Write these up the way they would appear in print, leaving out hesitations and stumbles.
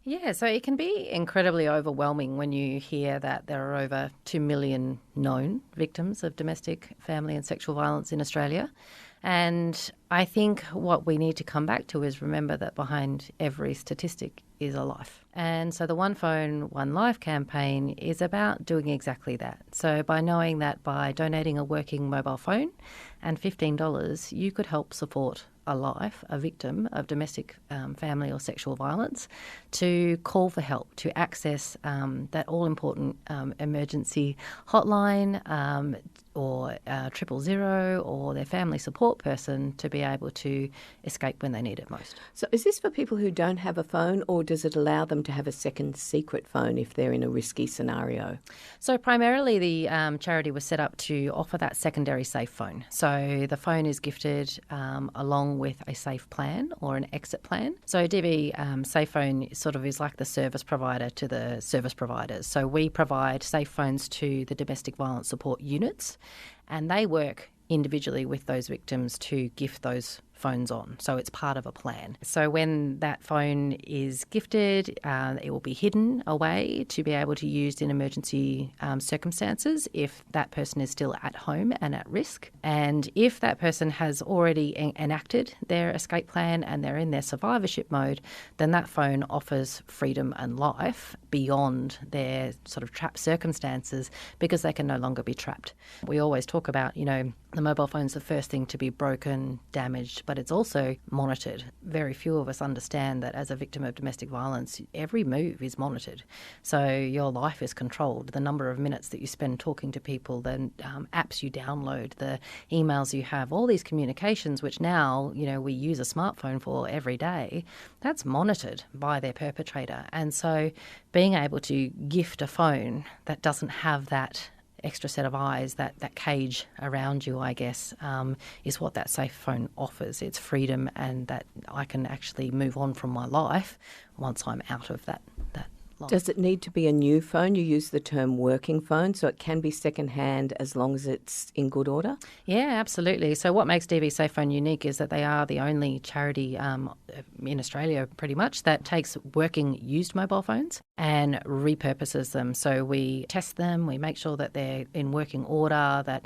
Yeah, so it can be incredibly overwhelming when you hear that there are over 2 million known victims of domestic, family and sexual violence in Australia. And I think what we need to come back to is remember that behind every statistic is a life. And so the One Phone, One Life campaign is about doing exactly that. So by knowing that by donating a working mobile phone and $15, you could help support a life, a victim of domestic, family or sexual violence, to call for help, to access that all-important emergency hotline or 000 or their family support person to be able to escape when they need it most. So is this for people who don't have a phone, or does it allow them to have a second secret phone if they're in a risky scenario? So primarily the charity was set up to offer that secondary safe phone. So the phone is gifted along with a safe plan or an exit plan. So DV Safe Phone sort of is like the service provider to the service providers. So we provide safe phones to the domestic violence support units, and they work individually with those victims to gift those phones on. So it's part of a plan. So when that phone is gifted, it will be hidden away to be able to be used in emergency circumstances if that person is still at home and at risk. And if that person has already enacted their escape plan and they're in their survivorship mode, then that phone offers freedom and life beyond their sort of trapped circumstances because they can no longer be trapped. We always talk about, the mobile phone's the first thing to be broken, damaged, but it's also monitored. Very few of us understand that as a victim of domestic violence, every move is monitored. So your life is controlled. The number of minutes that you spend talking to people, the apps you download, the emails you have, all these communications, which now, we use a smartphone for every day, that's monitored by their perpetrator. And so being able to gift a phone that doesn't have that extra set of eyes, that cage around you, I guess, is what that safe phone offers. It's freedom, and that I can actually move on from my life once I'm out of that life. Does it need to be a new phone? You use the term working phone, so it can be second-hand as long as it's in good order? Yeah, absolutely. So what makes DV Safe Phone unique is that they are the only charity in Australia pretty much that takes working used mobile phones and repurposes them. So we test them, we make sure that they're in working order, that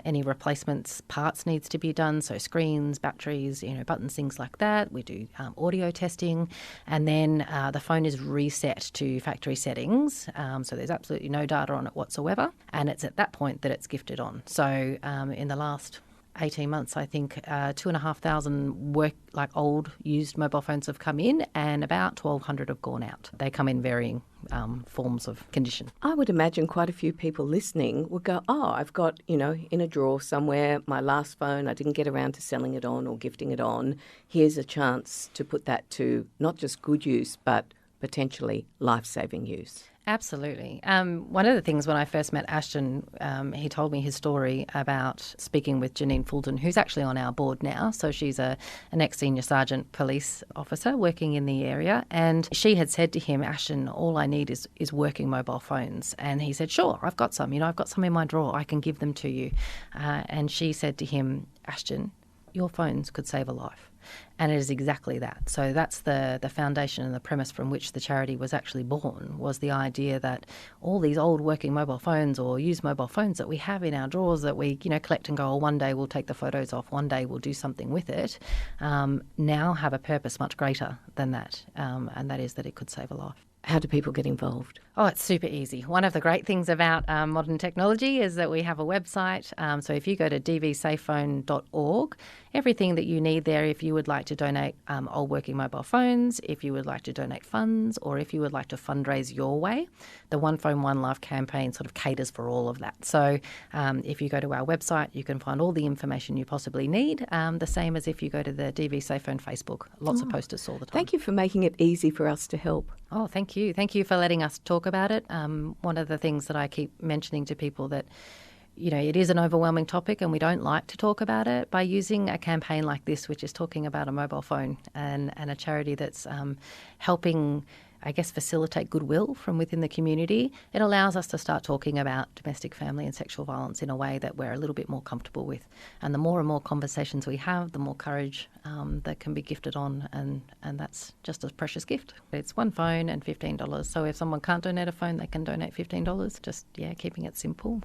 any replacements, parts needs to be done, so screens, batteries, buttons, things like that. We do audio testing, and then the phone is reset to factory settings, so there's absolutely no data on it whatsoever, and it's at that point that it's gifted on. So in the last 18 months, I think 2,500 old used mobile phones have come in, and about 1,200 have gone out. They come in varying forms of condition. I would imagine quite a few people listening would go, I've got, in a drawer somewhere, my last phone, I didn't get around to selling it on or gifting it on. Here's a chance to put that to not just good use, but potentially life-saving use. Absolutely. One of the things when I first met Ashton, he told me his story about speaking with Janine Fulton, who's actually on our board now. So she's an ex-senior sergeant police officer working in the area. And she had said to him, Ashton, all I need is working mobile phones. And he said, sure, I've got some. I've got some in my drawer. I can give them to you. And she said to him, Ashton, your phones could save a life. And it is exactly that. So that's the foundation and the premise from which the charity was actually born, was the idea that all these old working mobile phones or used mobile phones that we have in our drawers that we collect and go, one day we'll take the photos off, one day we'll do something with it, now have a purpose much greater than that, and that is that it could save a life. How do people get involved? Oh, it's super easy. One of the great things about modern technology is that we have a website. So if you go to dvsafephone.org, everything that you need there, if you would like to donate old working mobile phones, if you would like to donate funds, or if you would like to fundraise your way, the One Phone, One Life campaign sort of caters for all of that. So if you go to our website, you can find all the information you possibly need, the same as if you go to the DV Safe Phone Facebook. Lots of posters all the time. Thank you for making it easy for us to help. Oh, thank you. Thank you for letting us talk about it. One of the things that I keep mentioning to people that, it is an overwhelming topic and we don't like to talk about it. By using a campaign like this, which is talking about a mobile phone and a charity that's helping I guess, facilitate goodwill from within the community. It allows us to start talking about domestic, family and sexual violence in a way that we're a little bit more comfortable with. And the more conversations we have, the more courage that can be gifted on, and that's just a precious gift. It's one phone and $15. So if someone can't donate a phone, they can donate $15. Just, keeping it simple.